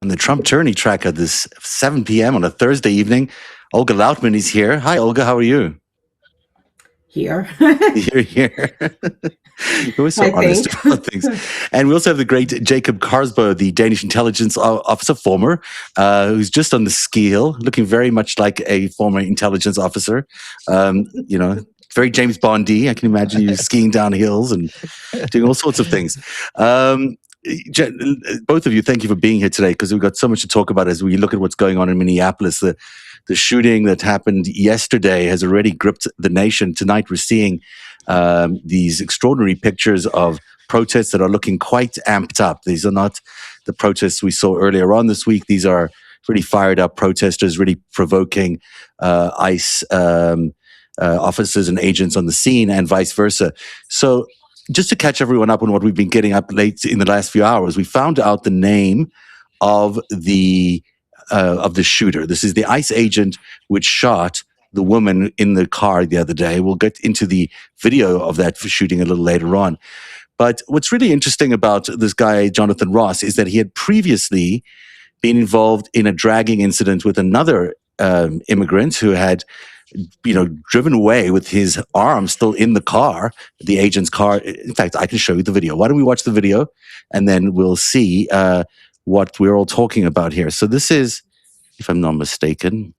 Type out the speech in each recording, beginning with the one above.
the Trump tourney track at this 7 p.m. on a Thursday evening. Olga Lautman is here. Hi, Olga. How are you? Here. You're here. You're always so I honest think. about things. And we also have the great Jacob Karsbo, the Danish intelligence officer, former, who's just on the scale, looking very much like a former intelligence officer. Very James Bondy. I can imagine you skiing down hills and doing all sorts of things. Both of you, thank you for being here today, because we've got so much to talk about as we look at what's going on in Minneapolis. The shooting that happened yesterday has already gripped the nation. Tonight we're seeing these extraordinary pictures of protests that are looking quite amped up. These are not the protests we saw earlier on this week. These are really fired up protesters, really provoking ICE officers and agents on the scene, and vice versa. So just to catch everyone up on what we've been getting up late in the last few hours, we found out the name of the shooter. This is the ICE agent which shot the woman in the car the other day. We'll get into the video of that shooting a little later on. But what's really interesting about this guy, Jonathan Ross, is that he had previously been involved in a dragging incident with another immigrant who had driven away with his arm still in the car, the agent's car. In fact, I can show you the video. Why don't we watch the video, and then we'll see what we're all talking about here. So this is, if I'm not mistaken,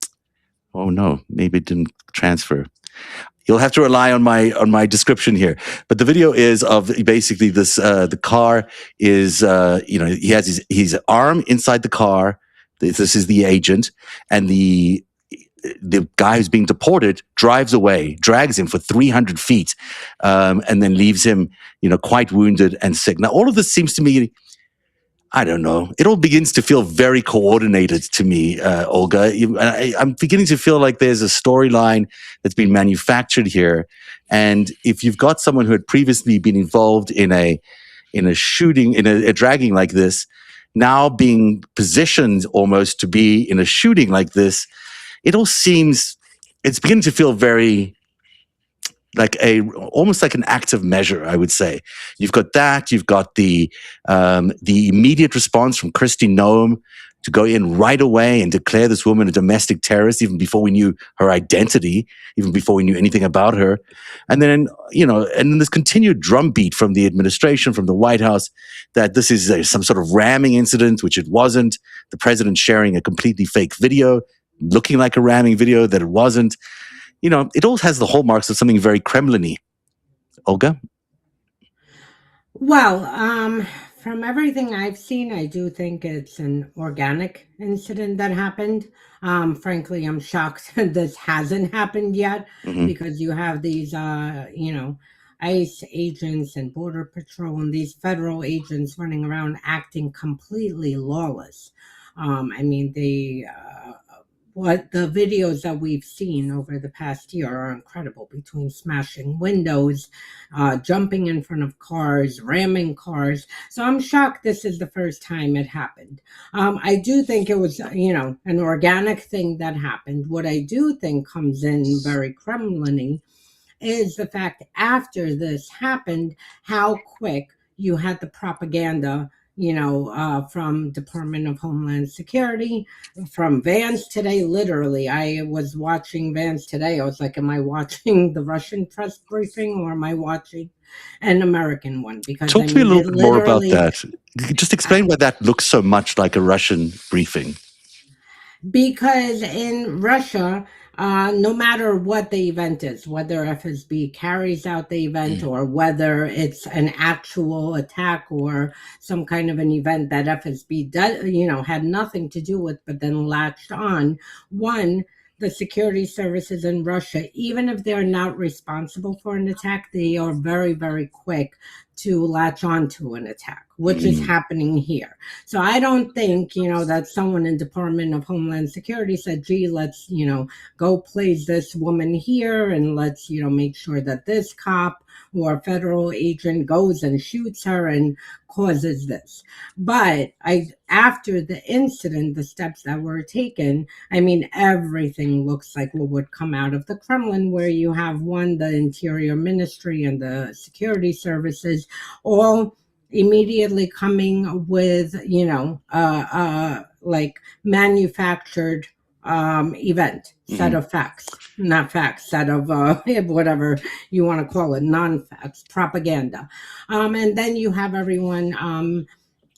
oh no, maybe it didn't transfer. You'll have to rely on my description here. But the video is of basically this, the car is, he has his arm inside the car. This is the agent, and the guy who's being deported drives away, drags him for 300 feet, and then leaves him, quite wounded and sick. Now, all of this seems to me, I don't know, it all begins to feel very coordinated to me, Olga. I'm beginning to feel like there's a storyline that's been manufactured here. And if you've got someone who had previously been involved in a shooting, in a dragging like this, now being positioned almost to be in a shooting like this, it all seems, it's beginning to feel very like almost like an active measure, I would say. You've got that, you've got the immediate response from Kristi Noem to go in right away and declare this woman a domestic terrorist, even before we knew her identity, even before we knew anything about her. And then, and then this continued drumbeat from the administration, from the White House, that this is some sort of ramming incident, which it wasn't. The president sharing a completely fake video, looking like a ramming video that it wasn't. It all has the hallmarks of something very Kremlin-y. Olga? Well, from everything I've seen, I do think it's an organic incident that happened. Frankly, I'm shocked this hasn't happened yet, because you have these, ICE agents and Border Patrol and these federal agents running around acting completely lawless. What the videos that we've seen over the past year are incredible, between smashing windows, jumping in front of cars, ramming cars. So I'm shocked this is the first time it happened. I do think it was, an organic thing that happened. What I do think comes in very Kremlin-y is the fact after this happened, how quick you had the propaganda, from Department of Homeland Security, from Vance today. Literally, I was watching Vance today. I was like, am I watching the Russian press briefing, or am I watching an American one? Because Talk to me a little bit more about that. Just explain why that looks so much like a Russian briefing. Because in Russia, no matter what the event is, whether FSB carries out the event or whether it's an actual attack or some kind of an event that FSB does, had nothing to do with, but then latched on, the security services in Russia, even if they're not responsible for an attack, they are very, very quick to latch on to an attack, which is happening here. So I don't think, that someone in Department of Homeland Security said, gee, let's, go place this woman here, and let's, make sure that this cop or federal agent goes and shoots her and causes this. But after the incident, the steps that were taken, everything looks like what would come out of the Kremlin, where you have the Interior Ministry and the security services all immediately coming with, like manufactured event, set Hmm. of facts, not facts, set of whatever you want to call it, non-facts, propaganda. And then you have everyone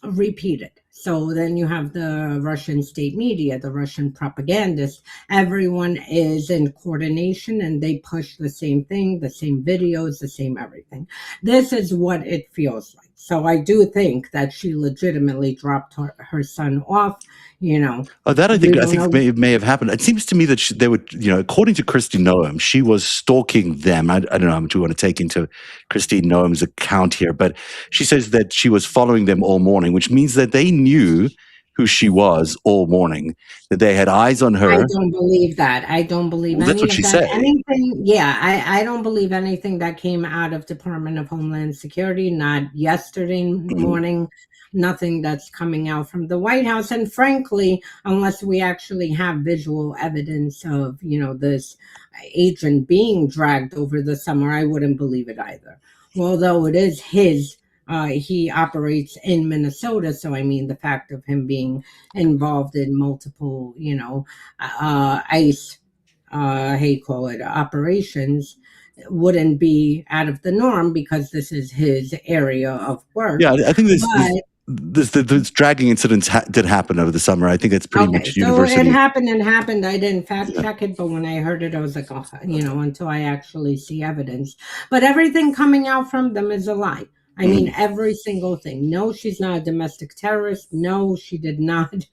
repeated. So then you have the Russian state media, the Russian propagandists. Everyone is in coordination and they push the same thing, the same videos, the same everything. This is what it feels like. So I do think that she legitimately dropped her son off. You know, Oh, that we I don't think know. may have happened. It seems to me that they would, according to Christine Noem, she was stalking them. I don't know how much we want to take into Christine Noem's account here, but she says that she was following them all morning, which means that they knew who she was all morning, that they had eyes on I her. don't believe that. I don't believe Well, that's any what of she that. said. Anything, yeah, I don't believe anything that came out of Department of Homeland Security, not yesterday Mhm. morning, nothing that's coming out from the White House. And frankly, unless we actually have visual evidence of, this agent being dragged over the summer, I wouldn't believe it either. Although it is his, he operates in Minnesota. So, I mean, the fact of him being involved in multiple, ICE, how you call it, operations wouldn't be out of the norm because this is his area of work. Yeah, I think But this dragging incidents did happen over the summer. I think that's pretty okay, much so it university. happened and happened. I didn't fact Yeah. check it, but when I heard it, I was like, oh, until I actually see evidence. But everything coming out from them is a lie. I mean, Mhm. every single thing. No, she's not a domestic terrorist. No, she did not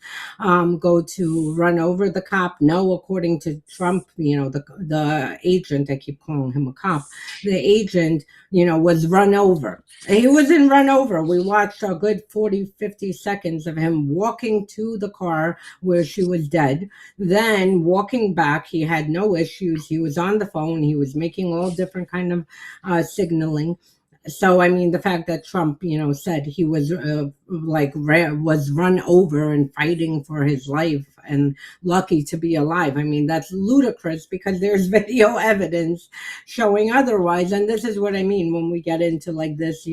go to run over the cop. No, according to Trump, the agent, I keep calling him a cop, the agent, was run over. He wasn't run over. We watched a good 40, 50 seconds of him walking to the car where she was dead. Then walking back, he had no issues. He was on the phone. He was making all different kind of signaling. So I mean, the fact that Trump, said he was was run over and fighting for his life and lucky to be alive. I mean, that's ludicrous because there's video evidence showing otherwise. And this is what I mean when we get into like this,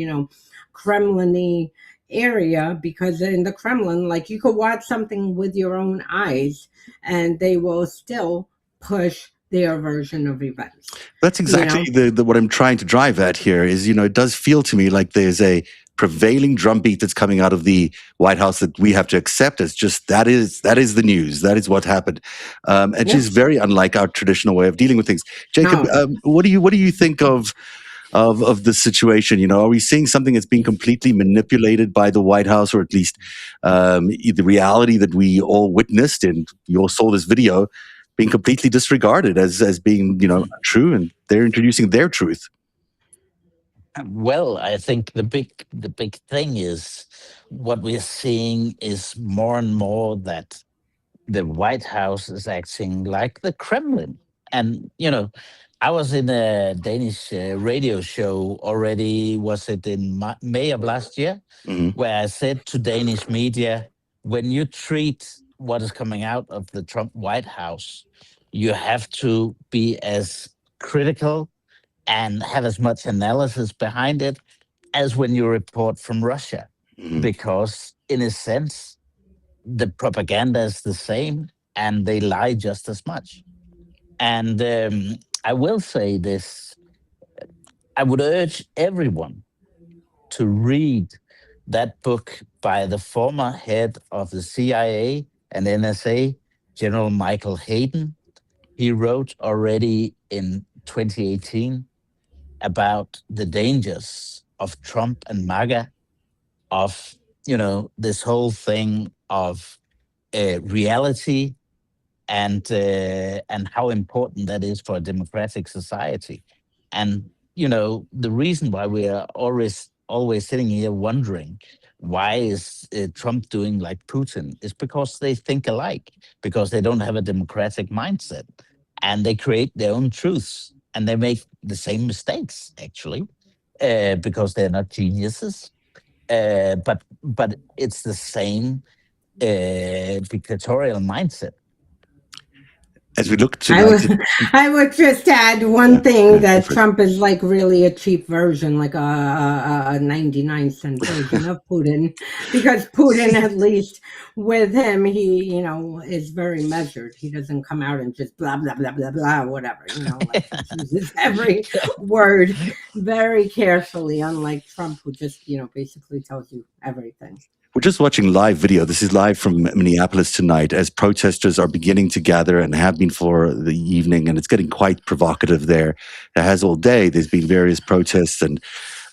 Kremlin-y area, because in the Kremlin, like you could watch something with your own eyes and they will still push their version of events. That's You exactly know, the what I'm trying to drive at here is, it does feel to me like there's a prevailing drumbeat that's coming out of the White House that we have to accept as just that is the news. That is what happened. And yeah, she's very unlike our traditional way of dealing with things. Jacob, no. what do you think of the situation? Are we seeing something that's being completely manipulated by the White House, or at least the reality that we all witnessed and you all saw this video being completely disregarded as being true, and they're introducing their truth? Well, I think the big thing is what we're seeing is more and more that the White House is acting like the Kremlin. And I was in a Danish radio show already. Was it in May of last year, Hmm. where I said to Danish media, when you treat what is coming out of the Trump White House, you have to be as critical and have as much analysis behind it as when you report from Russia. Hmm. Because, in a sense, the propaganda is the same and they lie just as much. And I will say this, I would urge everyone to read that book by the former head of the CIA and NSA, General Michael Hayden. He wrote already in 2018 about the dangers of Trump and MAGA, of this whole thing of reality, and how important that is for a democratic society. And the reason why we are always sitting here wondering why is Trump doing like Putin is because they think alike, because they don't have a democratic mindset, and they create their own truths, and they make the same mistakes actually, because they're not geniuses. But it's the same dictatorial mindset. as we look I tonight, would just add one thing that Trump is like really a cheap version, like a 99-cent version of Putin, because Putin, at least with him, he is very measured. He doesn't come out and just blah blah blah blah blah whatever. Like he chooses every word very carefully, unlike Trump, who just basically tells you everything. we're just watching live video. This is live from Minneapolis tonight as protesters are beginning to gather and have been for the evening, and it's getting quite provocative there. It has all day. There's been various protests and,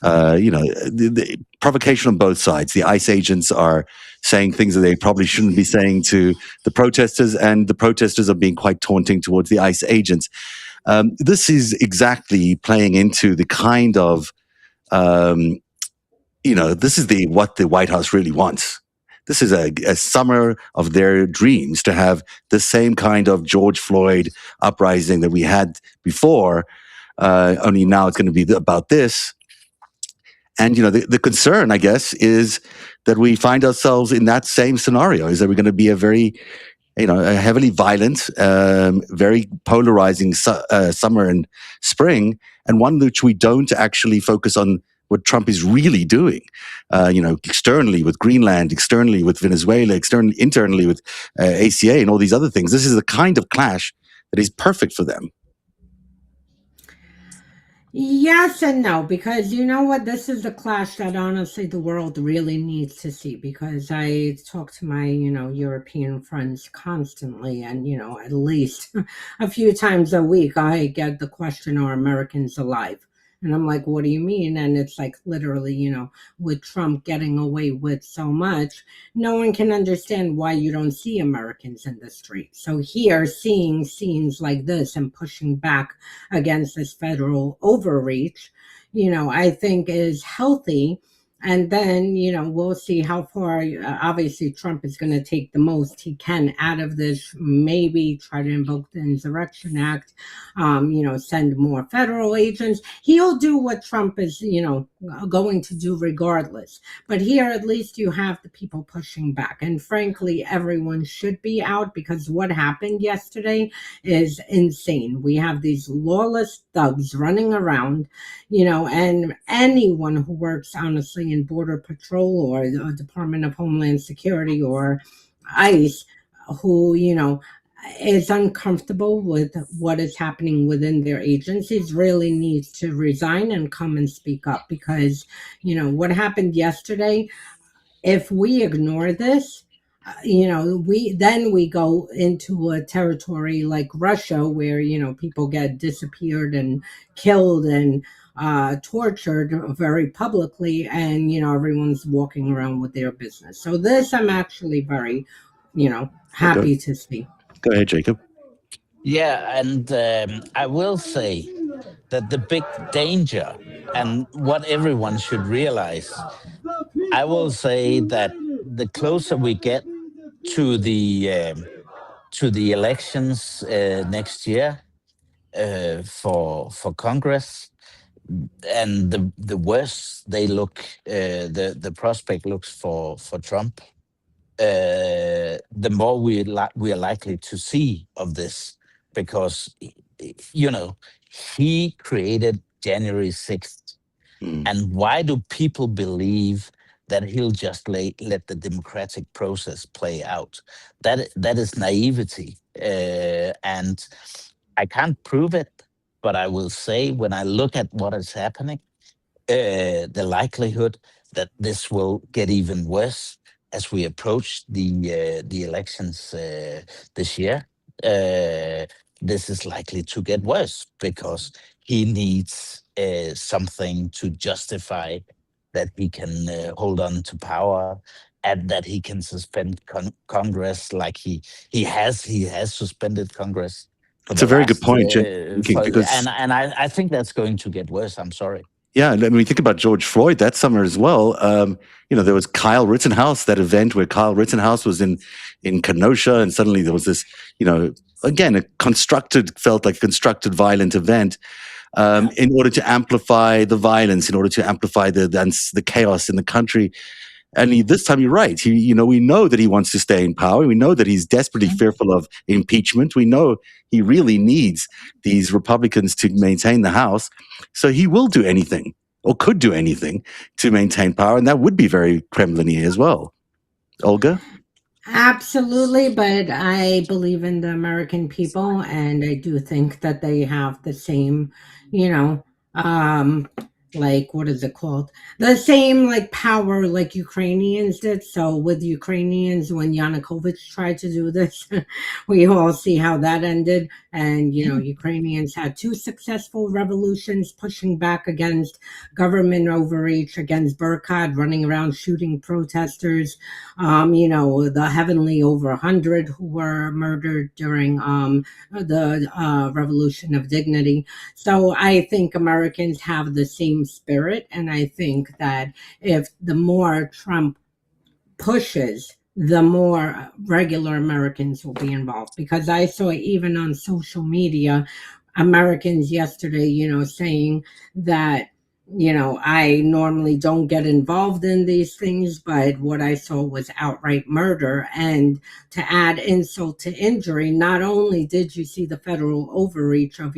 the provocation on both sides. The ICE agents are saying things that they probably shouldn't be saying to the protesters, and the protesters are being quite taunting towards the ICE agents. This is exactly playing into the kind of this is what the White House really wants. This is a summer of their dreams, to have the same kind of George Floyd uprising that we had before, only now it's going to be about this. And, the concern, I guess, is that we find ourselves in that same scenario, is that we're going to be a very, a heavily violent, very polarizing summer and spring, and one which we don't actually focus on what Trump is really doing, externally with Greenland, externally with Venezuela, internally with ACA and all these other things. This is the kind of clash that is perfect for them. Yes and no, because you know what? This is the clash that honestly the world really needs to see, because I talk to my, European friends constantly, and, at least a few times a week, I get the question, are Americans alive? And I'm like, what do you mean? And it's like, literally, with Trump getting away with so much, no one can understand why you don't see Americans in the street. So here, seeing scenes like this and pushing back against this federal overreach, I think is healthy. And then, we'll see how far, obviously, Trump is going to take the most he can out of this, maybe try to invoke the Insurrection Act, send more federal agents. He'll do what Trump is, going to do regardless. But here, at least you have the people pushing back. And frankly, everyone should be out, because what happened yesterday is insane. We have these lawless thugs running around, and anyone who works, honestly, in Border Patrol or the Department of Homeland Security or ICE, who, is uncomfortable with what is happening within their agencies, really needs to resign and come and speak up, because, what happened yesterday, if we ignore this, we go into a territory like Russia, where, people get disappeared and killed and tortured very publicly, and, everyone's walking around with their business. So this, I'm actually very, happy to see. Go ahead, Jacob. Yeah, and I will say that the big danger and what everyone should realize, I will say that the closer we get to the elections next year for Congress, and the worse they look, the prospect looks for Trump, the more we are likely to see of this, because he created January 6th. And why do people believe that he'll just let the democratic process play out? That is naivety, and I can't prove it, but I will say, when I look at what is happening, the likelihood that this will get even worse as we approach the elections this year, this is likely to get worse, because he needs something to justify that he can hold on to power, and that he can suspend Congress, like he has suspended Congress. It's a very good point, because and I think that's going to get worse. I'm sorry. Yeah, and when we think about George Floyd that summer as well, there was Kyle Rittenhouse, that event where Kyle Rittenhouse was in Kenosha, and suddenly there was this, again, felt like a constructed violent event, in order to amplify the violence, in order to amplify the chaos in the country. this time you're right. We know that he wants to stay in power. We know that he's desperately fearful of impeachment. We know he really needs these Republicans to maintain the House. So he will do anything, or could do anything, to maintain power. And that would be very Kremlin-y as well. Olga? Absolutely, but I believe in the American people, and I do think that they have the same, you know, like, what is it called? The same like power like Ukrainians did. So with Ukrainians, when Yanukovych tried to do this, we all see how that ended. And Ukrainians had 2 successful revolutions pushing back against government overreach, against Burkhardt running around shooting protesters. The heavenly over 100 who were murdered during the Revolution of Dignity. So I think Americans have the same spirit, and I think that if the more Trump pushes, the more regular Americans will be involved. Because I saw even on social media, Americans yesterday, saying that, I normally don't get involved in these things, but what I saw was outright murder. And to add insult to injury, not only did you see the federal overreach of,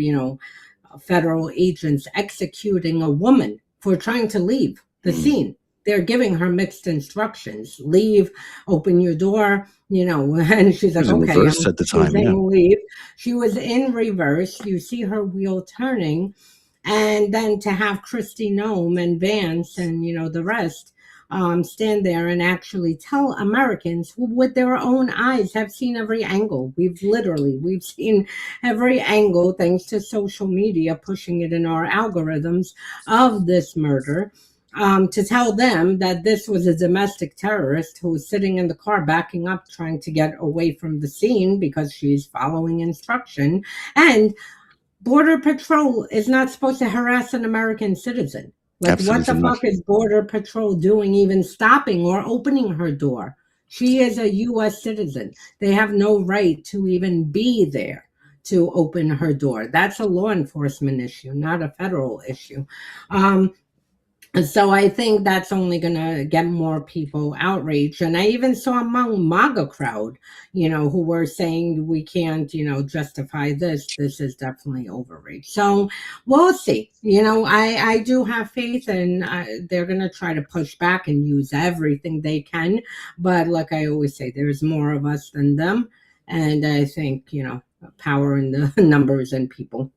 federal agents executing a woman for trying to leave the scene. They're giving her mixed instructions: leave, open your door, and she's like, okay. Reverse at the time, leave. She was in reverse. You see her wheel turning. And then to have Kristi Noem and Vance and, the rest stand there and actually tell Americans who with their own eyes have seen every angle. We've seen every angle, thanks to social media pushing it in our algorithms, of this murder. To tell them that this was a domestic terrorist who was sitting in the car backing up, trying to get away from the scene because she's following instruction. And Border Patrol is not supposed to harass an American citizen. Like, Absolutely what the not. fuck is Border Patrol doing, even stopping or opening her door? She is a U.S. citizen. They have no right to even be there to open her door. That's a law enforcement issue, not a federal issue. So I think that's only going to get more people outraged. And I even saw among MAGA crowd, who were saying we can't, justify this. This is definitely overreach. So we'll see. I do have faith, and they're going to try to push back and use everything they can. But like I always say, there's more of us than them. And I think, power in the numbers and people.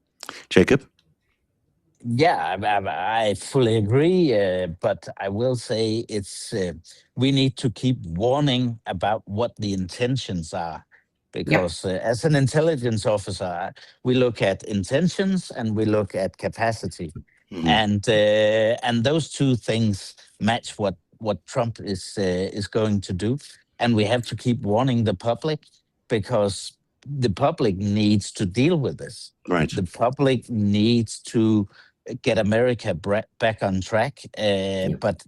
Jacob? Yeah, I fully agree, but I will say we need to keep warning about what the intentions are, because as an intelligence officer, we look at intentions and we look at capacity, and those 2 things match what Trump is going to do, and we have to keep warning the public, because the public needs to deal with this. Right. The public needs to get America back on track. But,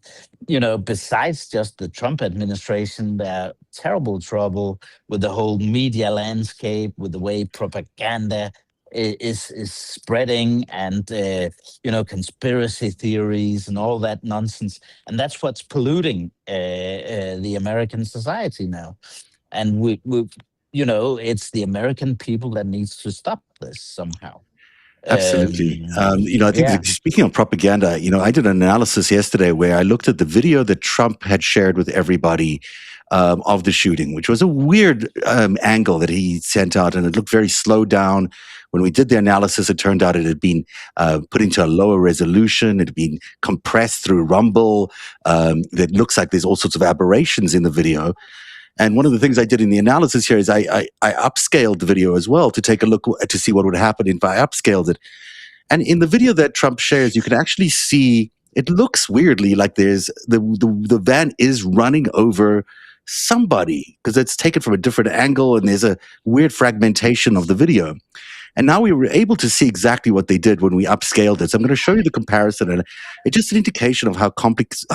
besides just the Trump administration, there are terrible trouble with the whole media landscape, with the way propaganda is spreading, and, conspiracy theories and all that nonsense. And that's what's polluting the American society now. And we it's the American people that needs to stop this somehow. Absolutely. I think speaking of propaganda, I did an analysis yesterday where I looked at the video that Trump had shared with everybody of the shooting, which was a weird angle that he sent out, and it looked very slowed down. When we did the analysis, it turned out it had been put into a lower resolution. It had been compressed through Rumble. That looks like there's all sorts of aberrations in the video. And one of the things I did in the analysis here is I upscaled the video as well to take a look to see what would happen if I upscaled it. And in the video that Trump shares, you can actually see it looks weirdly like there's the van is running over somebody, because it's taken from a different angle, and there's a weird fragmentation of the video. And now we were able to see exactly what they did when we upscaled it. So I'm going to show you the comparison, and it's just an indication of how complex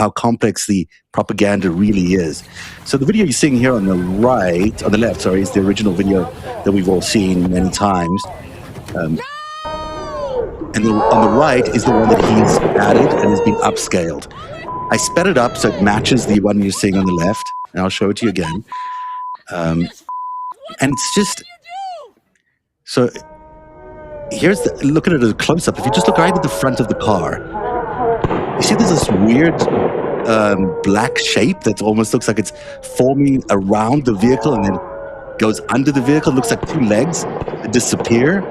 the propaganda really is. So the video you're seeing here on the left, is the original video that we've all seen many times. And on the right is the one that he's added and has been upscaled. I sped it up so it matches the one you're seeing on the left, and I'll show it to you again. And it's just so. Here's look at it as a close up. If you just look right at the front of the car, you see there's this weird black shape that almost looks like it's forming around the vehicle and then goes under the vehicle. It looks like two legs that disappear.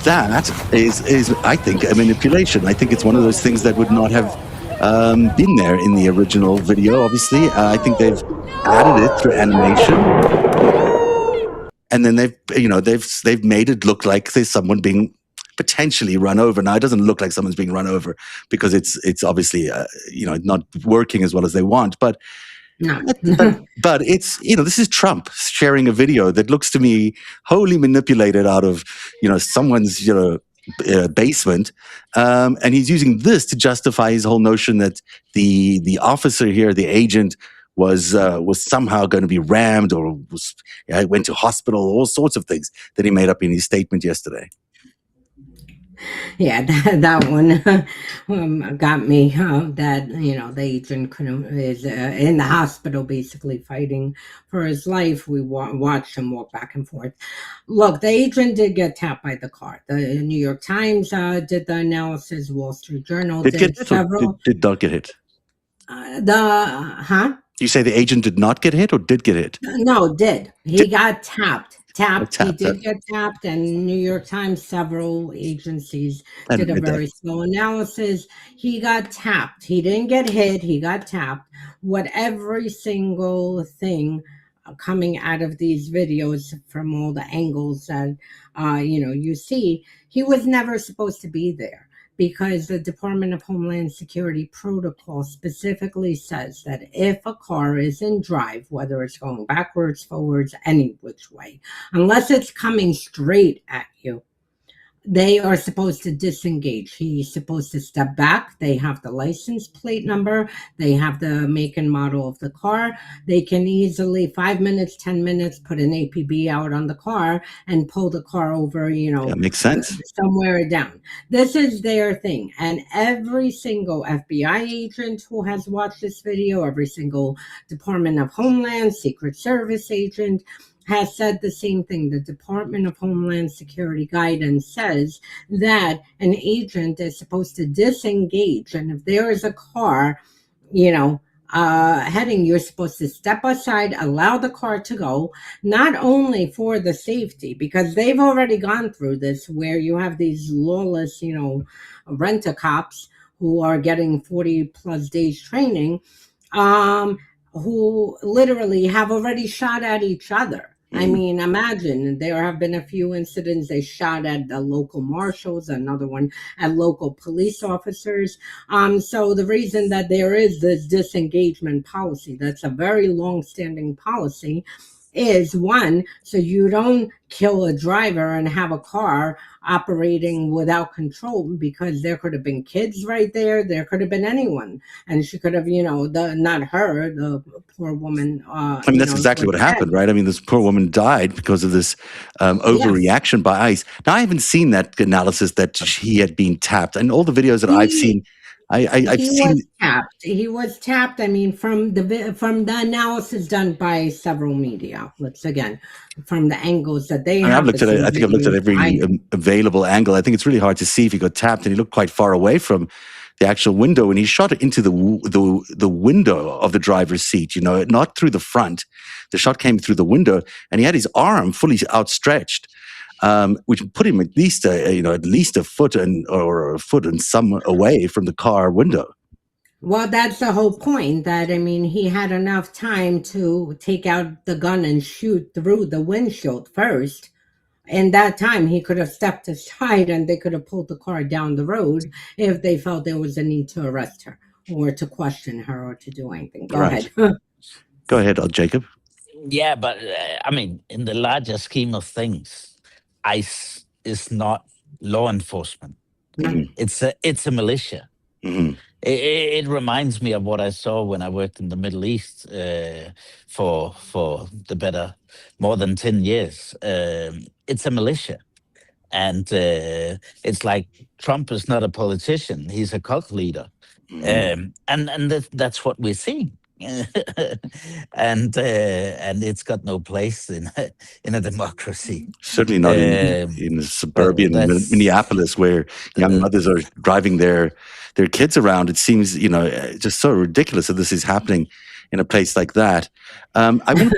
That is, I think, a manipulation. I think it's one of those things that would not have been there in the original video. Obviously, I think they've added it through animation, and then they've made it look like there's someone being potentially run over. Now, it doesn't look like someone's being run over because it's obviously not working as well as they want, but. No. but it's this is Trump sharing a video that looks to me wholly manipulated out of someone's basement, and he's using this to justify his whole notion that the officer here, the agent, was somehow going to be rammed or went to hospital, all sorts of things that he made up in his statement yesterday. Yeah, that one got me. That the agent is in the hospital, basically fighting for his life. We watched him walk back and forth. Look, the agent did get tapped by the car. The New York Times did the analysis. Wall Street Journal did several. Did not get hit. You say the agent did not get hit or did get hit? No, did. He got tapped. He did get tapped, and New York Times, several agencies did a very slow analysis. He got tapped. He didn't get hit. He got tapped. What every single thing coming out of these videos from all the angles that you see, he was never supposed to be there. Because the Department of Homeland Security protocol specifically says that if a car is in drive, whether it's going backwards, forwards, any which way, unless it's coming straight at you, they are supposed to disengage. He's supposed to step back. They have the license plate number. They have the make and model of the car. They can easily, 5 minutes, 10 minutes, put an APB out on the car and pull the car over, that makes sense. Somewhere down. This is their thing. And every single FBI agent who has watched this video, every single Department of Homeland, Secret Service agent, has said the same thing. The Department of Homeland Security guidance says that an agent is supposed to disengage. And if there is a car, heading, you're supposed to step aside, allow the car to go, not only for the safety, because they've already gone through this where you have these lawless, rent-a-cops who are getting 40 plus days training, who literally have already shot at each other. I mean, imagine there have been a few incidents. They shot at the local marshals, another one at local police officers. So the reason that there is this disengagement policy, that's a very long-standing policy, is one, so you don't kill a driver and have a car operating without control, because there could have been kids right there. There could have been anyone. And she could have, not her, the poor woman. That's exactly what happened, right? I mean, this poor woman died because of this overreaction by ICE. Now, I haven't seen that analysis that he had been tapped. And all the videos that I've seen, I've seen. He was tapped. I mean, from the analysis done by several media outlets, again, from the angles that they have. I've looked at it. I think I've looked at every available angle. I think it's really hard to see if he got tapped, and he looked quite far away from the actual window, and he shot it into the window of the driver's seat. Not through the front. The shot came through the window, and he had his arm fully outstretched. Which put him at least a foot or a foot and some away from the car window. Well, that's the whole point. That, I mean, he had enough time to take out the gun and shoot through the windshield first. In that time, he could have stepped aside and they could have pulled the car down the road if they felt there was a need to arrest her or to question her or to do anything. Go ahead. Go ahead, Jacob. Yeah, but I mean, in the larger scheme of things, ICE is not law enforcement. Mm-hmm. It's a militia. Mm-hmm. It reminds me of what I saw when I worked in the Middle East for the better more than 10 years. It's a militia. And it's like Trump is not a politician. He's a cult leader. That's what we're seeing. And it's got no place in a democracy. Certainly not Um, in well, suburban that's Minneapolis, where young uh, mothers are driving their kids around. It seems, just so ridiculous that this is happening in a place like that. I want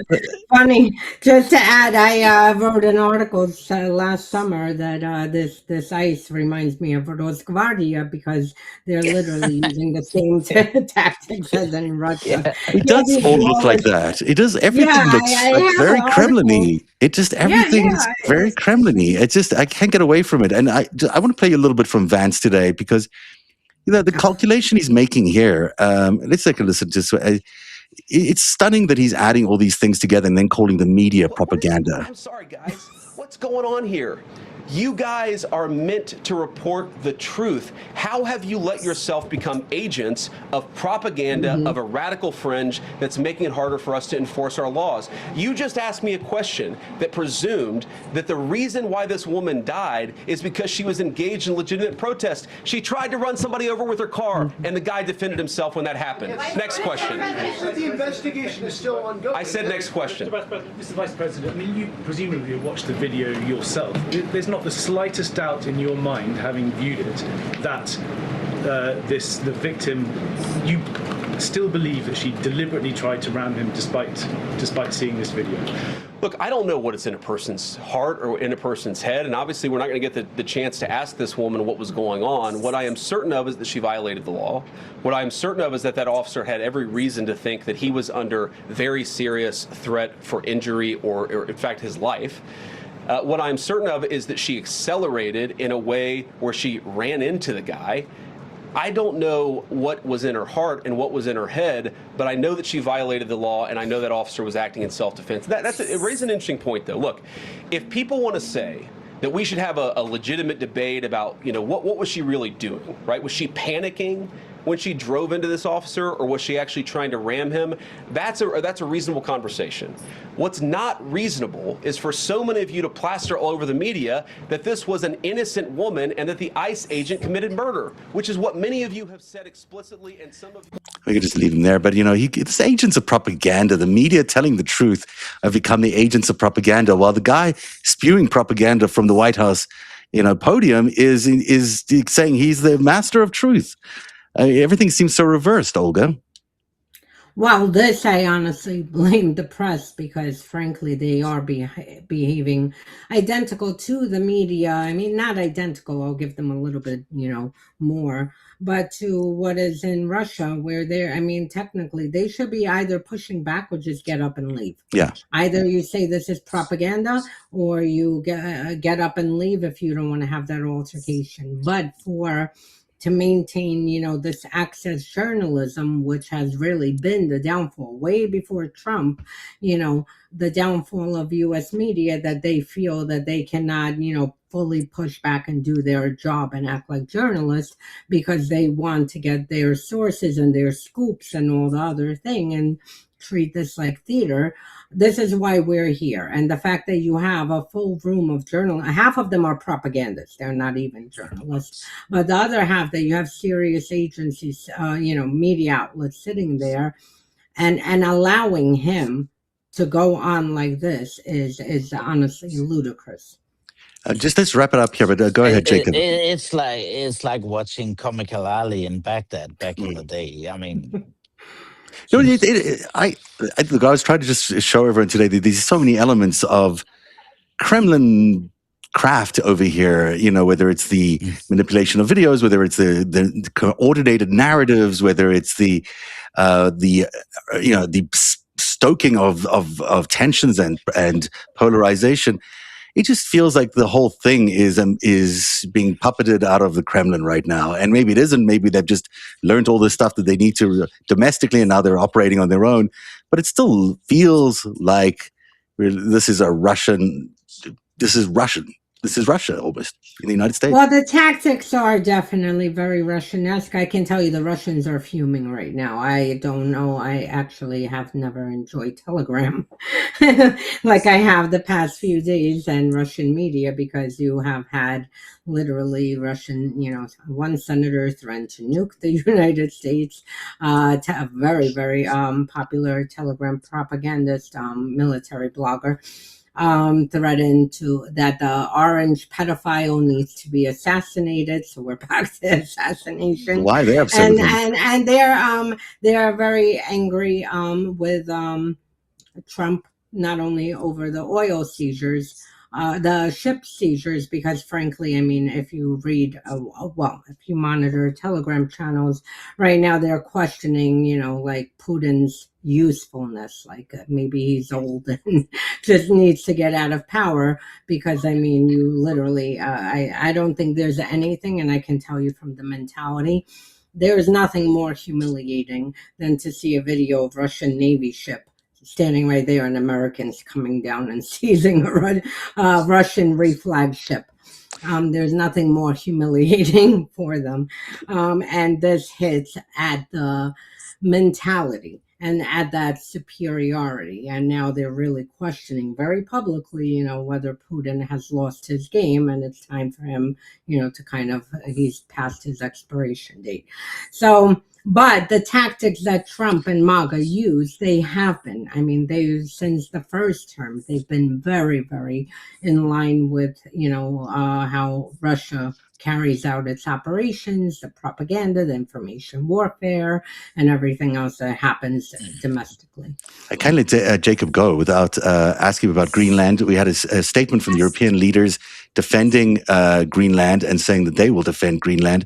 Funny, just to add, I wrote an article last summer that this ice reminds me of Rosgvardia because they're literally using the same tactics as in Russia. yeah, It Yeah, does these all look like drones. that. It does. Yeah, Everything looks I like have very an article. Kremlin-y. It just Yeah, everything is yeah. very Kremlin-y. It just I can't get away from it. And I want to play you a little bit from Vance today because the calculation he's making here. Let's take a listen. It's stunning that he's adding all these things together and then calling the media propaganda. I'm sorry, guys. What's going on here? You guys are meant to report the truth. How have you let yourself become agents of propaganda of a radical fringe that's making it harder for us to enforce our laws? You just asked me a question that presumed that the reason why this woman died is because she was engaged in legitimate protest. She tried to run somebody over with her car, and the guy defended himself when that happened. Next question. The investigation is still ongoing. I said next question. Mr. Vice President, I mean, you presumably watched the video yourself. There's not the slightest doubt in your mind, having viewed it, that the victim, you still believe that she deliberately tried to ram him despite seeing this video? Look, I don't know what is in a person's heart or in a person's head, and obviously we're not going to get the chance to ask this woman what was going on. What I am certain of is that she violated the law. What I am certain of is that officer had every reason to think that he was under very serious threat for injury or in fact, his life. What I'm certain of is that she accelerated in a way where she ran into the guy. I don't know what was in her heart and what was in her head, but I know that she violated the law, and I know that officer was acting in self-defense. It raises an interesting point, though. Look, if people want to say that we should have a legitimate debate about, what was she really doing, right? Was she panicking when she drove into this officer, or was she actually trying to ram him? That's a reasonable conversation. What's not reasonable is for so many of you to plaster all over the media that this was an innocent woman and that the ICE agent committed murder, which is what many of you have said explicitly, and some of you... We could just leave him there, but it's agents of propaganda. The media telling the truth have become the agents of propaganda, while the guy spewing propaganda from the White House, podium is saying he's the master of truth. Everything seems so reversed, Olga. Well, this I honestly blame the press because, frankly, they are behaving identical to the media. I mean, not identical. I'll give them a little bit, more, but to what is in Russia, where technically they should be either pushing back or just get up and leave. Yeah. Either you say this is propaganda or you get up and leave if you don't want to have that altercation. But to maintain, this access journalism, which has really been the downfall way before Trump, the downfall of U.S. media, that they feel that they cannot, fully push back and do their job and act like journalists because they want to get their sources and their scoops and all the other thing and treat this like theater. This is why we're here. And the fact that you have a full room of journalists, half of them are propagandists. They're not even journalists. But the other half, that you have serious agencies, media outlets sitting there and allowing him to go on like this is honestly ludicrous. Just let's wrap it up here, but go ahead, Jacob. It's like watching Comical Ali in Baghdad back in the day. I mean... I was trying to just show everyone today that there's so many elements of Kremlin craft over here, whether it's the manipulation of videos, whether it's the coordinated narratives, whether it's the stoking of tensions and polarization. It just feels like the whole thing is being puppeted out of the Kremlin right now. And maybe it isn't. Maybe they've just learned all this stuff that they need to domestically, and now they're operating on their own. But it still feels like this is Russian. this is Russia almost in the United States. Well, the tactics are definitely very Russian-esque. I can tell you the Russians are fuming right now. I don't know. I actually have never enjoyed Telegram like I have the past few days and Russian media, because you have had literally Russian, one senator threatened to nuke the United States, a very, very popular Telegram propagandist, military blogger, threatened that the orange pedophile needs to be assassinated. So we're back to assassination. Why they're upset And with him? and they're very angry with Trump, not only over the oil seizures, the ship seizures, because frankly, I mean, if you read, if you monitor Telegram channels right now, they're questioning, like Putin's usefulness, like maybe he's old and just needs to get out of power, because I mean, you literally, I don't think there's anything, and I can tell you from the mentality, there is nothing more humiliating than to see a video of Russian Navy ship standing right there and Americans coming down and seizing a Russian reflagged ship. There's nothing more humiliating for them. And this hits at the mentality and at that superiority. And now they're really questioning very publicly, whether Putin has lost his game and it's time for him, to kind of, he's past his expiration date. So, but the tactics that Trump and MAGA use, they have been. I mean, since the first term, they've been very, very in line with, how Russia carries out its operations, the propaganda, the information warfare, and everything else that happens domestically. I kind of let Jacob go without asking about Greenland. We had a statement from European leaders defending Greenland and saying that they will defend Greenland.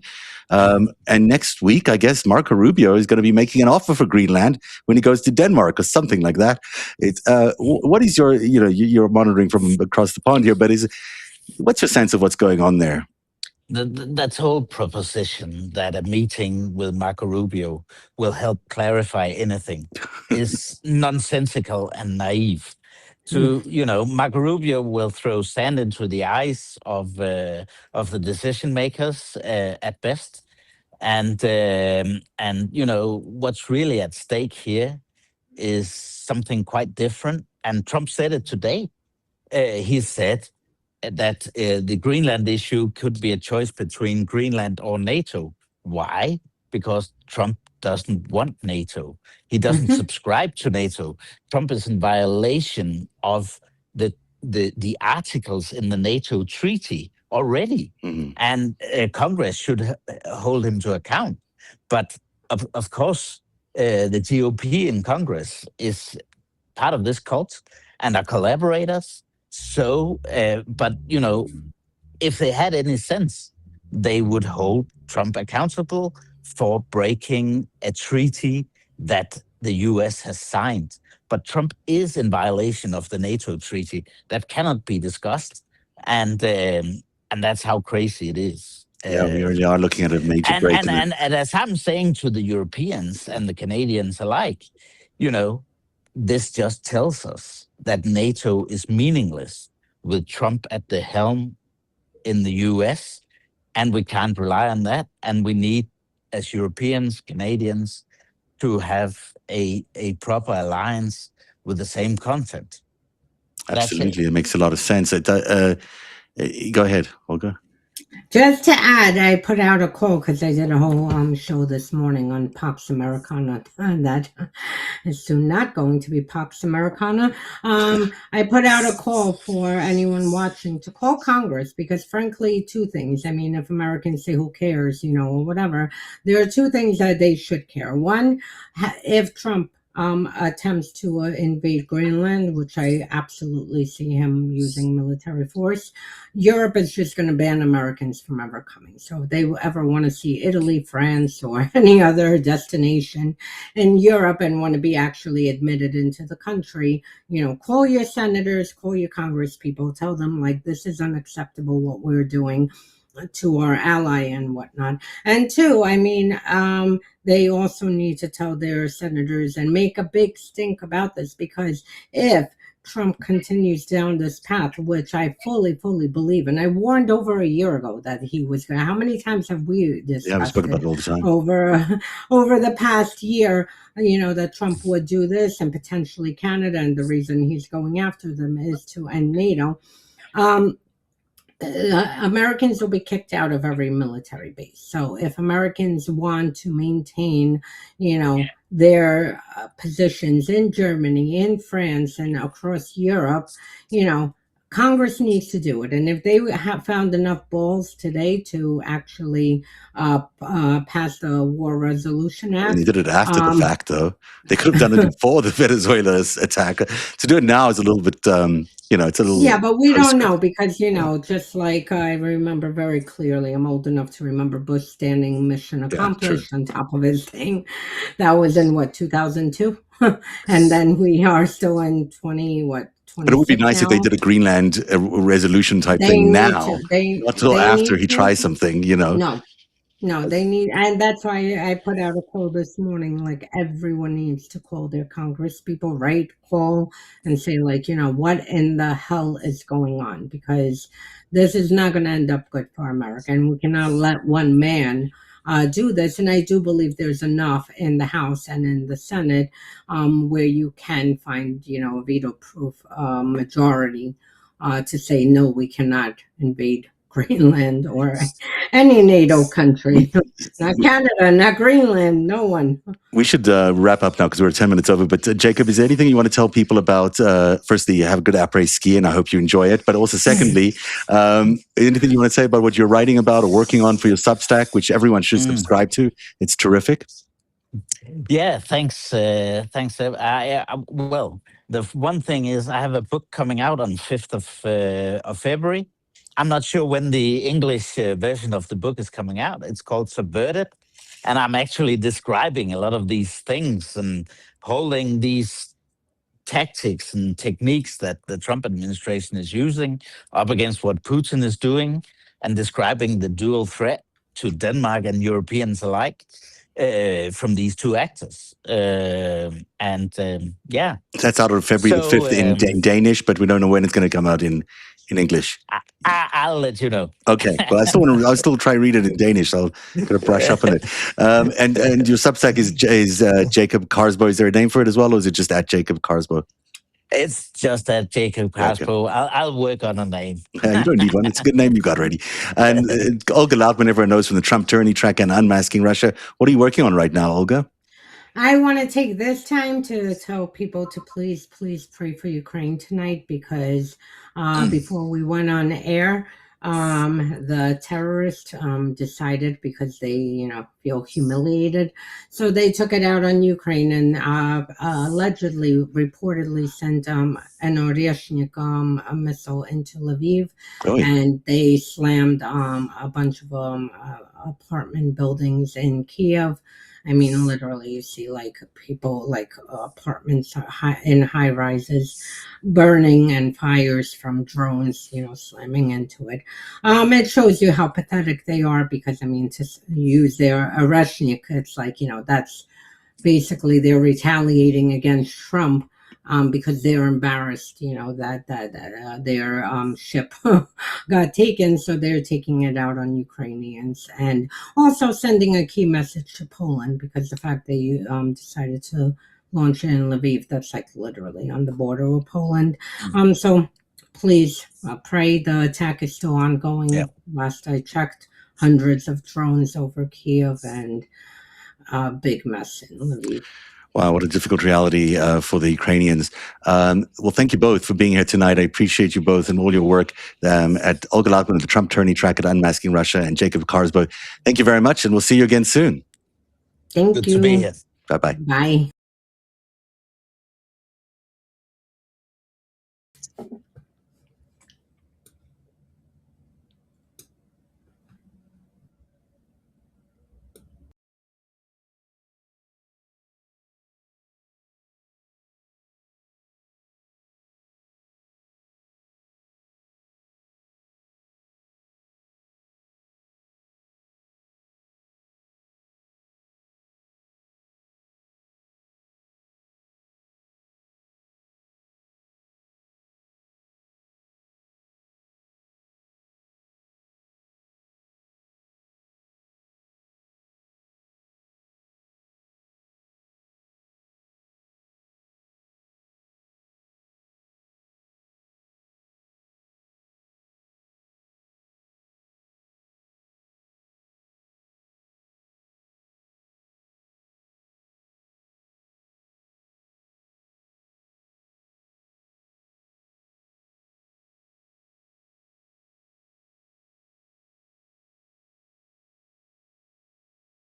And next week, I guess Marco Rubio is going to be making an offer for Greenland when he goes to Denmark or something like that. It's what is your, you're monitoring from across the pond here, but what's your sense of what's going on there? That whole proposition that a meeting with Marco Rubio will help clarify anything is nonsensical and naive. Marco Rubio will throw sand into the eyes of the decision makers at best, and what's really at stake here is something quite different. And Trump said it today. He said that the Greenland issue could be a choice between Greenland or NATO. Why? Because Trump doesn't want NATO. He doesn't subscribe to NATO. Trump is in violation of the articles in the NATO treaty already. And Congress should hold him to account. But of course, the GOP in Congress is part of this cult and are collaborators. So, but, if they had any sense, they would hold Trump accountable for breaking a treaty that the US has signed. But Trump is in violation of the NATO treaty. That cannot be discussed. And that's how crazy it is. Yeah, we really are looking at a major break. And as I'm saying to the Europeans and the Canadians alike, this just tells us that NATO is meaningless with Trump at the helm in the US, and we can't rely on that. And we need, as Europeans, Canadians, to have a proper alliance with the same content. Absolutely, it makes a lot of sense. Go ahead, Olga. Just to add, I put out a call because I did a whole show this morning on Pax Americana that is soon not going to be Pax Americana. I put out a call for anyone watching to call Congress because, frankly, two things. I mean, if Americans say who cares, or whatever, there are two things that they should care. One, if Trump attempts to invade Greenland, which I absolutely see him using military force, Europe is just going to ban Americans from ever coming. So if they ever want to see Italy, France, or any other destination in Europe and want to be actually admitted into the country, call your senators, call your Congress people, tell them, this is unacceptable what we're doing to our ally and whatnot. And two, I mean, they also need to tell their senators and make a big stink about this, because if Trump continues down this path, which I fully believe, and I warned over a year ago that he was going to. How many times have we discussed Yeah, we spoke about it all the time. over the past year, that Trump would do this and potentially Canada, and the reason he's going after them is to end NATO. Americans will be kicked out of every military base. So if Americans want to maintain, their positions in Germany, in France, and across Europe, Congress needs to do it. And if they have found enough balls today to actually pass the War Resolution Act. And they did it after the fact, though. They could have done it before the Venezuela's attack. To do it now is a little bit, it's a little... Yeah, but we don't know because, just like I remember very clearly, I'm old enough to remember Bush standing mission accomplished on top of his thing. That was in, 2002? And then we are still in 20. But it would be nice if they did a Greenland resolution type thing now, not until after he tries something, No, they need, and that's why I put out a poll this morning, like everyone needs to call their Congress people, right? Call and say, what in the hell is going on? Because this is not going to end up good for America, and we cannot let one man do this. And I do believe there's enough in the House and in the Senate where you can find, a veto-proof majority to say, no, we cannot invade Greenland or any NATO country. Not Canada, not Greenland, no one. We should wrap up now because we're 10 minutes over. But Jacob, is there anything you want to tell people about? Firstly, have a good après-ski and I hope you enjoy it. But also secondly, anything you want to say about what you're writing about or working on for your Substack, which everyone should subscribe to? It's terrific. Yeah, thanks. Well, the one thing is I have a book coming out on 5th of February. I'm not sure when the English version of the book is coming out. It's called Subverted. And I'm actually describing a lot of these things and holding these tactics and techniques that the Trump administration is using up against what Putin is doing and describing the dual threat to Denmark and Europeans alike from these two actors. Yeah. That's out on February the 5th in Danish, but we don't know when it's going to come out in English. I'll let you know. Okay, well, I'll still try read it in Danish. I'll gotta brush up on it. And your Substack is Jacob Karsbo. Is there a name for it as well, or is it just at Jacob Karsbo? It's just at Jacob Karsbo. Okay. I'll work on a name. You don't need one. It's a good name you got already. And Olga Lautman, everyone knows from the Trump tyranny track and Unmasking Russia. What are you working on right now, Olga? I want to take this time to tell people to please pray for Ukraine tonight because before we went on air, the terrorists decided because they, feel humiliated. So they took it out on Ukraine and reportedly sent an Oryashnik a missile into Lviv. Oh, yeah. And they slammed a bunch of apartment buildings in Kiev. I mean, literally, you see people, apartments in high rises burning and fires from drones, slamming into it. It shows you how pathetic they are because, to use their Oreshnik, it's that's basically they're retaliating against Trump. Because they're embarrassed, that their ship got taken, so they're taking it out on Ukrainians, and also sending a key message to Poland because the fact they decided to launch it in Lviv, that's literally on the border of Poland. So please pray. The attack is still ongoing. Yeah. Last I checked, hundreds of drones over Kiev and a big mess in Lviv. Wow, what a difficult reality for the Ukrainians. Well, thank you both for being here tonight. I appreciate you both and all your work at Olga Lautman, the Trump Tyranny Track at Unmasking Russia, and Jacob Karsbo. Thank you very much, and we'll see you again soon. Thank Good you. to be here. Bye-bye. Bye.